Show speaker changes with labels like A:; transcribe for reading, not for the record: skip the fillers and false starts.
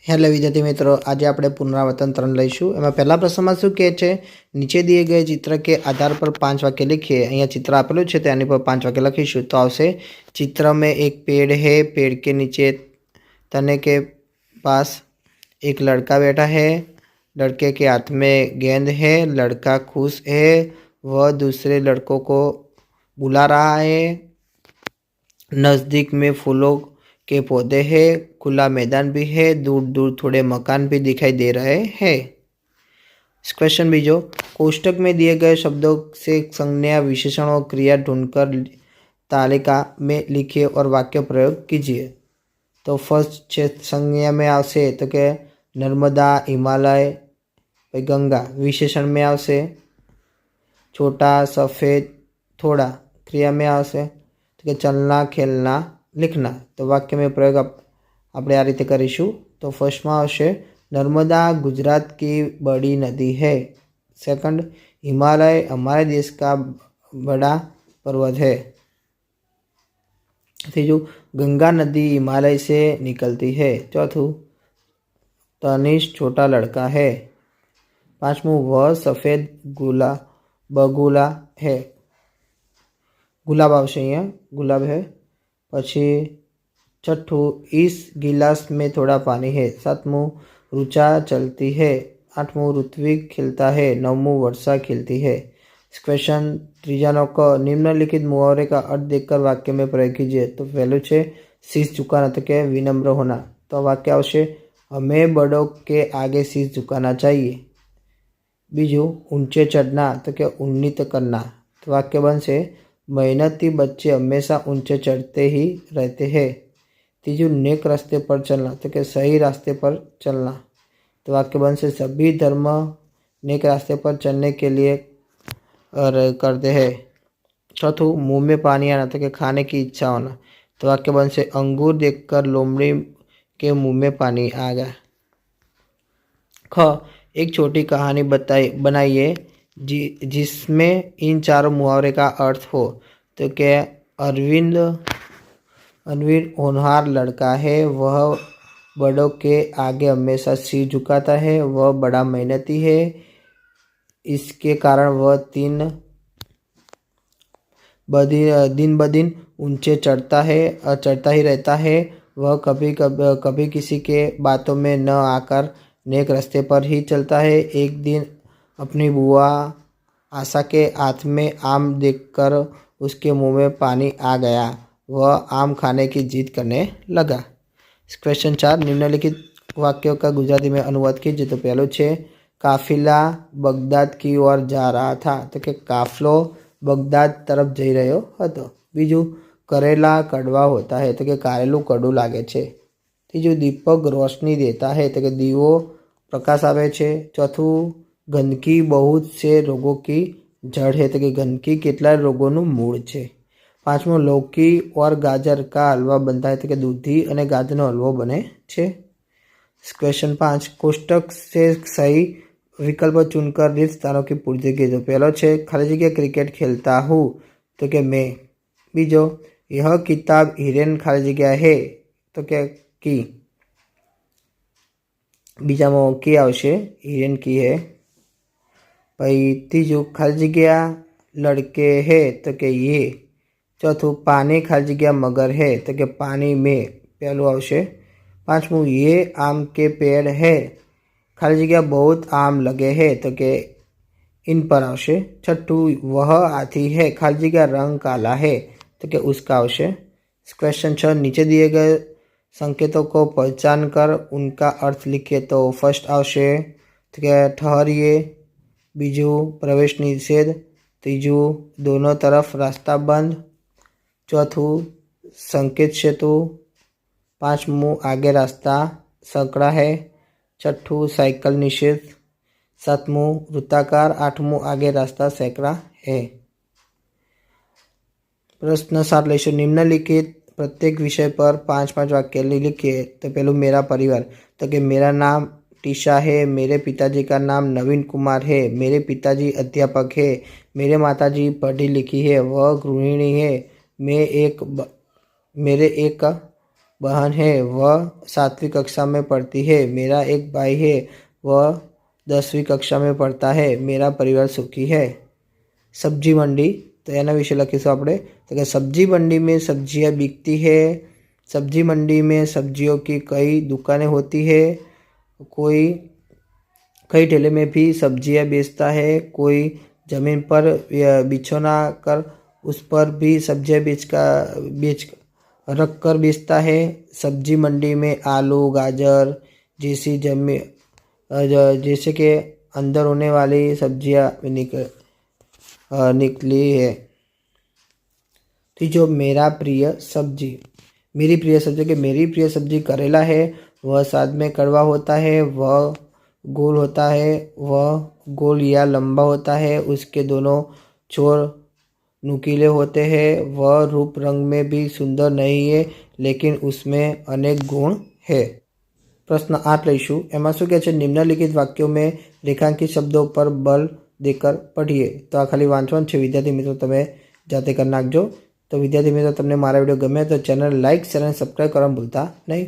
A: Hello વિદ્યાર્થી મિત્રો, આજે આપણે પુનરાવર્તન 3 લઈશું। એમાં પહેલા પ્રશ્નમાં શું કહે છે, નીચે દિए गए चित्र के आधार पर 5 वाक्य लिखिए। અહીંયા ચિત્ર આપેલું છે તેની પર 5 वाक्य લખીશું। તો આવશે, चित्र में एक पेड़ है, पेड़ के नीचे तने के पास एक लड़का बैठा है, लड़के के हाथ में गेंद है, लड़का खुश है, वह दूसरे लड़कों को बुला रहा है, नज़दीक में फूलों के पौधे हैं, खुला मैदान भी है, दूर दूर थोड़े मकान भी दिखाई दे रहे हैं। क्वेश्चन बीजो, कोष्टक में दिए गए शब्दों से संज्ञा विशेषणों क्रिया ढूंढकर तालिका में लिखिए और वाक्य प्रयोग कीजिए। तो फर्स्ट छे संज्ञा में आवशे तो के नर्मदा, हिमालय, गंगा। विशेषण में आवशे छोटा, सफ़ेद, थोड़ा। क्रिया में आवशे तो के चलना, खेलना, लिखना। तो वाक्य में प्रयोग આપણે આ રીતે કરીશું। તો ફર્સ્ટમાં આવશે, नर्मदा गुजरात की बड़ी नदी है। सेकंड, हिमालय हमारे देश का बड़ा पर्वत है। तीजू, गंगा नदी हिमालय से निकलती है। चौथू, तनिष छोटा लड़का है। पांचवू, वह सफ़ेद बगुला है। गुलाब आवशे, अहींया गुलाब है। पछी छठू, इस गिलास में थोड़ा पानी है। सातमू, रुचा चलती है। आठमू, ऋत्विक खिलता है। नवमू, वर्षा खिलती है। क्वेश्चन त्रीजानो क, निम्नलिखित मुहावरे का अर्थ देखकर वाक्य में प्रयोग कीजिए। तो पहलू है शीश झुकाना, तो क्या विनम्र होना। तो वाक्य आवशे, हमें बड़ों के आगे शीश झुकाना चाहिए। बीजू, ऊंचे चढ़ना, तो क्या उन्नत करना। तो वाक्य बनसे, मेहनती बच्चे हमेशा ऊंचे चढ़ते ही रहते हैं। तीजू, नेक रास्ते पर चलना, तो क्या सही रास्ते पर चलना। तो वाक्य बनसे, सभी धर्म नेक रास्ते पर चलने के लिए करते हैं। चौथू, मुंह में पानी आना, तो क्या खाने की इच्छा होना। तो वाक्य बनसे, अंगूर देखकर लोमड़ी के मुंह में पानी आ गया। ख, एक छोटी कहानी बनाइए जिसमें इन चारों मुहावरे का अर्थ हो। तो क्या अरविंद होनहार लड़का है, वह बड़ों के आगे हमेशा सिर झुकाता है, वह बड़ा मेहनती है, इसके कारण वह दिन ब दिन ऊंचे चढ़ता ही रहता है। वह कभी किसी के बातों में न आकर नेक रास्ते पर ही चलता है। एक दिन अपनी बुआ आशा के हाथ में आम देखकर उसके मुंह में पानी आ गया। वह आम खाने की जिद करने लगा। क्वेश्चन 4, निम्नलिखित वाक्यों का गुजराती में अनुवाद कीजिए। तो पहलो है, काफिला बगदाद की ओर जा रहा था। तो कि काफलो बगदाद तरफ जई रह्यो हतो। बीजू, करेला कड़वा होता है। तो कि कारेलू कड़ू लागे छे। तीजू, दीपक रोशनी देता है। तो कि दीवो प्रकाश आवे छे। चौथू, गंदगी बहुत से रोगों की जड़ है। तो कि गंदगी केटलाय रोगों मूळ छे। पांचमो, लौकी और गाजर का हलवा बनता है। तो कि दूधी और गाजर हलवो बने छे। क्वेश्चन 5, कोष्टक से सही विकल्प चुनकर रिक्त स्थानों की पूर्ति कीजिए। पहलो है, खाली जगह क्रिकेट खेलता हूँ। तो कि मैं। बीजो, यह किताब हिरेन खाली जगह है। तो क्या की। बीजा में की आवशे, हिरेन की है। भाई तीजू, खाली जगह लड़के है। तो कि ये। चौथू, पानी खाली जगह मगर है। तो कि पानी में पहलू आवशे। पांचमू, ये आम के पेड़ है, खाली जगह बहुत आम लगे हैं। तो कि इन पर आवशे। छठू, वह हाथी है, खाली जगह रंग काला है। तो कि उसका आवशे। क्वेश्चन 6, नीचे दिए गए संकेतों को पहचान कर उनका अर्थ लिखिए। तो फर्स्ट आवशे तो कि ठहरिए। बीजू, प्रवेश निषेध। तीजू, दोनों तरफ रास्ता बंद। चौथू, संकेत सेतु। पांचमू, आगे रास्ता सकड़ा है। छठू, साइकिल निषेध। सातमू, वृत्ताकार। आठमू, आगे रास्ता सैकड़ा है। प्रश्न 7 लेशो, निम्नलिखित प्रत्येक विषय पर 5-5 वाक्य लिखिए। तो पहलू, मेरा परिवार। तो कि मेरा नाम टीशा है, मेरे पिताजी का नाम नवीन कुमार है, मेरे पिताजी अध्यापक है, मेरे माताजी पढ़ी लिखी है, वह गृहिणी है, मेरे एक बहन है, वह 7वीं कक्षा में पढ़ती है। मेरा एक भाई है, वह 10वीं कक्षा में पढ़ता है। मेरा परिवार सुखी है। सब्जी मंडी, तो एना विषे लखीशुं आपणे तो कि सब्जी मंडी में सब्जियां बिकती है। सब्जी मंडी में सब्जियों की कई दुकानें होती है। कोई कई ठेले में भी सब्जियां बेचता है। कोई ज़मीन पर बिछौना कर उस पर भी सब्जियां बेच रख कर बेचता है। सब्जी मंडी में आलू, गाजर जैसी जैसे कि अंदर होने वाली सब्जियां निकली है। तीजो, मेरी प्रिय सब्जी कि मेरी प्रिय सब्जी करेला है। वह स्वाद में कड़वा होता है। वह गोल होता है। वह गोल या लंबा होता है। उसके दोनों छोर नुकीले होते हैं। वह रूप रंग में भी सुंदर नहीं है, लेकिन उसमें अनेक गुण है। प्रश्न 8 लईशुं। एमां शुं कहे छे? निम्नलिखित वाक्यों में रेखांकित शब्दों पर बल देकर पढ़िए। तो आ खाली वांचવાનું છે વિદ્યાર્થી મિત્રો, તમે જાતે કરી નાખજો। तो विद्यार्थी मित्रों, तमने मारा वीडियो गमे तो चैनल लाइक, शेयर और सब्सक्राइब करवानुं भूलता नहीं।